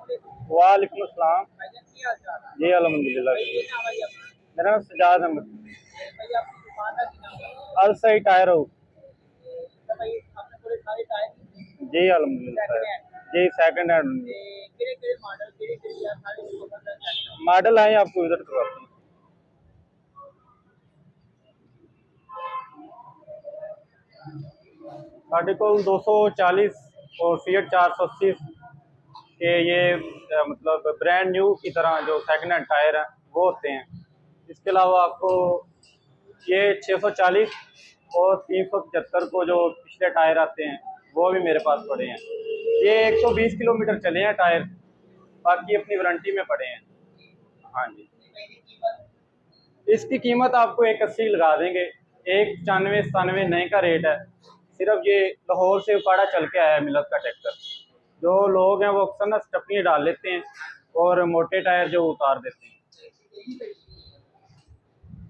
वालेकुम अस्सलाम। जी अल्हम्दुलिल्लाह। मेरा नाम सजाद अहमद। अल सही टायर हो। जी अल्हम्दुलिल्लाह। जी सेकंड हैंड मॉडल आए आपको इधर करवाते हैं। साढ़े को 240 और फिएट 480 के ये मतलब ब्रांड न्यू की तरह जो सेकंड हैंड टायर हैं वो होते हैं। इसके अलावा आपको ये 640 और 375 को जो पिछले टायर आते हैं वो भी मेरे पास पड़े हैं। ये 120 किलोमीटर चले हैं टायर, बाकी अपनी वारंटी में पड़े हैं। हाँ जी, इसकी कीमत आपको 180 लगा देंगे। 195-97 नए का रेट है। सिर्फ ये लाहौर से उपाड़ा चल के आया है मिलत का ट्रैक्टर। जो लोग हैं वो अक्सर ना स्टपनी डाल लेते हैं और मोटे टायर जो उतार देते हैं।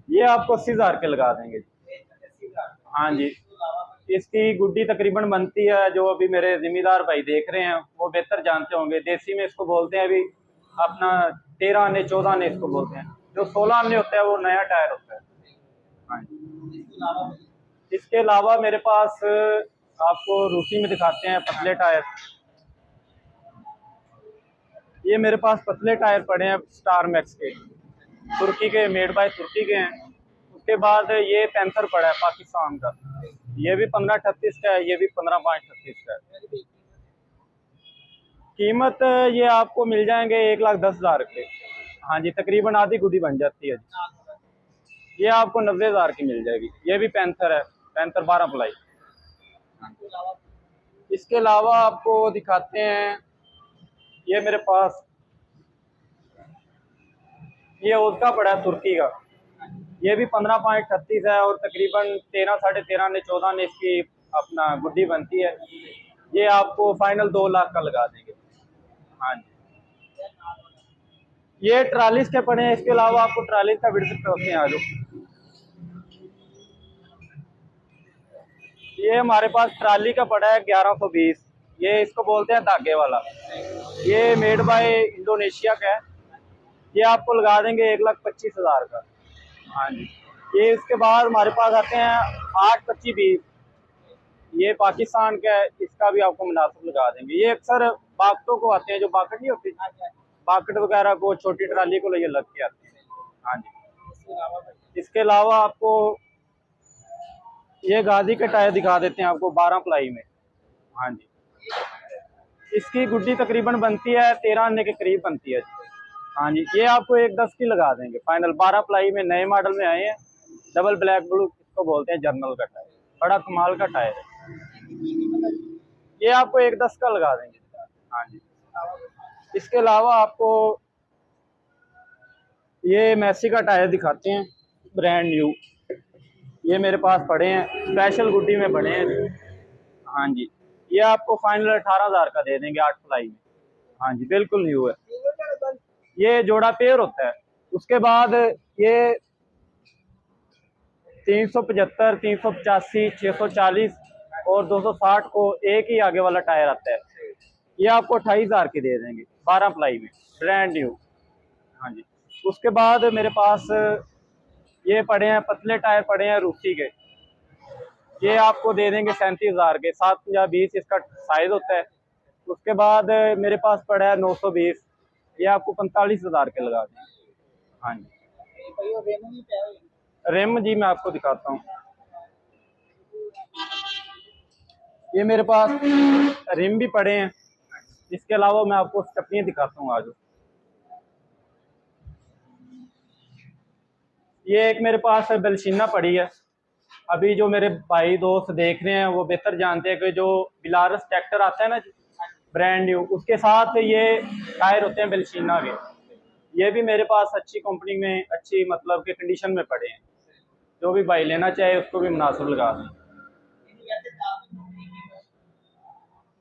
ये आपको 80,000 के लगा देंगे। हाँ जी, इसकी गुड्डी तकरीबन बनती है, जो अभी मेरे जिम्मेदार भाई देख रहे हैं वो बेहतर जानते होंगे। देसी में इसको बोलते हैं अभी अपना 13 आने 14 आने इसको बोलते हैं। जो 16 आने होता है वो नया टायर होता है। हाँ जी, इसके अलावा मेरे पास आपको रूसी में दिखाते हैं पतले टायर। ये मेरे पास पतले टायर पड़े हैं स्टार मैक्स के, तुर्की के, मेड बाय तुर्की के हैं। उसके बाद ये पैंथर पड़ा है पाकिस्तान का, ये भी 1538 का है, ये भी 15,538 का है। कीमत ये आपको मिल जाएंगे 1,10,000 के। हाँ जी, तकरीबन आधी गुडी बन जाती है। ये आपको 90,000 की मिल जाएगी। ये भी पैंथर है, पैंथर 12 प्लाई। इसके अलावा आपको दिखाते हैं, ये मेरे पास ये उसका पड़ा है तुर्की का, ये भी 15,38 है और तकरीबन 13 साढ़े 13 ने 14 ने इसकी अपना गुड्डी बनती है। ये आपको फाइनल 2 लाख का लगा देंगे। हाँ जी, ये ट्रालीस के पड़े हैं। इसके अलावा आपको ट्रालीस का विड़ सकते होते हैं। आ जाओ, ये हमारे पास ट्राली का पड़ा है 1120। ये इसको बोलते हैं धागे वाला। ये मेड बाय इंडोनेशिया का है। ये आपको लगा देंगे 1,25,000 का। हाँ जी, ये इसके बाद हमारे पास आते हैं 825-20। ये पाकिस्तान का है, इसका भी आपको मुनासिब लगा देंगे। ये अक्सर बाकटों को आते हैं, जो बाकट नहीं होती, बाकट वगैरह को, छोटी ट्राली को ये लग के आते हैं। हाँ जी, इसके अलावा आपको ये गाजी के टायर दिखा देते हैं आपको 12 प्लाई में। हाँ जी, इसकी गुड्डी तकरीबन बनती है 13 आने के करीब बनती है। हाँ जी, ये आपको 1,10 की लगा देंगे फाइनल। 12 प्लाई में नए मॉडल में आए हैं, डबल ब्लैक ब्लू इसको बोलते हैं, जर्नल का टायर, बड़ा कमाल का टायर है। ये आपको 1,10 का लगा देंगे। हाँ जी, इसके अलावा आपको ये मैसी का टायर दिखाते हैं ब्रांड न्यू। ये मेरे पास पड़े हैं, स्पेशल गुड्डी में पड़े हैं। हाँ जी, ये आपको फाइनल 18,000 का दे देंगे 8 प्लाई में। हाँ जी, बिल्कुल न्यू है। ये जोड़ा पेयर होता है। उसके बाद ये 375, 385, 640 और 260 को एक ही आगे वाला टायर आता है। ये आपको 28,000 की दे देंगे 12 प्लाई में, ब्रांड न्यू। हाँ जी, उसके बाद मेरे पास ये पड़े हैं पतले टायर पड़े हैं रूसी के। ये आपको दे देंगे 37,000 के, 750-20 इसका साइज होता है। उसके बाद मेरे पास पड़ा है 920, ये आपको 45,000 के लगा देंगे। हाँ जी, रिम जी मैं आपको दिखाता हूँ। ये मेरे पास रिम भी पड़े हैं। इसके अलावा मैं आपको स्टेपनी दिखाता हूँ। आज ये एक मेरे पास बेलशीना पड़ी है। अभी जो मेरे भाई दोस्त देख रहे हैं वो बेहतर जानते हैं कि जो बिलारस ट्रैक्टर आता है ना ब्रांड न्यू, उसके साथ ये टायर होते हैं बेलशीना के। ये भी मेरे पास अच्छी कंपनी में, अच्छी मतलब के कंडीशन में पड़े हैं। जो भी भाई लेना चाहे उसको भी मुनासिब लगा दें।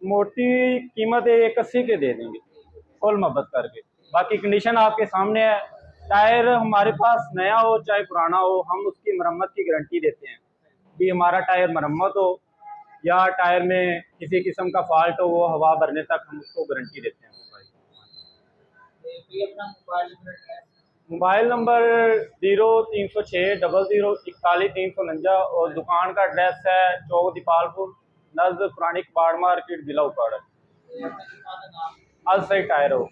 मोटी कीमत 180 के दे देंगे फुल मोहब्बत करके। बाकी कंडीशन आपके सामने है। टायर हमारे पास नया हो चाहे पुराना हो, हम उसकी मरम्मत की गारंटी देते हैं। भी हमारा टायर मरम्मत हो या टायर में किसी किस्म का फॉल्ट हो, वो हवा भरने तक हम उसको गारंटी देते हैं। जी अपना मोबाइल नंबर 0306 0041 और दुकान का एड्रेस है चौक दीपालपुर नज़र पुरानी कबाड़ मार्केट जिला उपाड़ा। एड्रेस। अल सही टायर हो।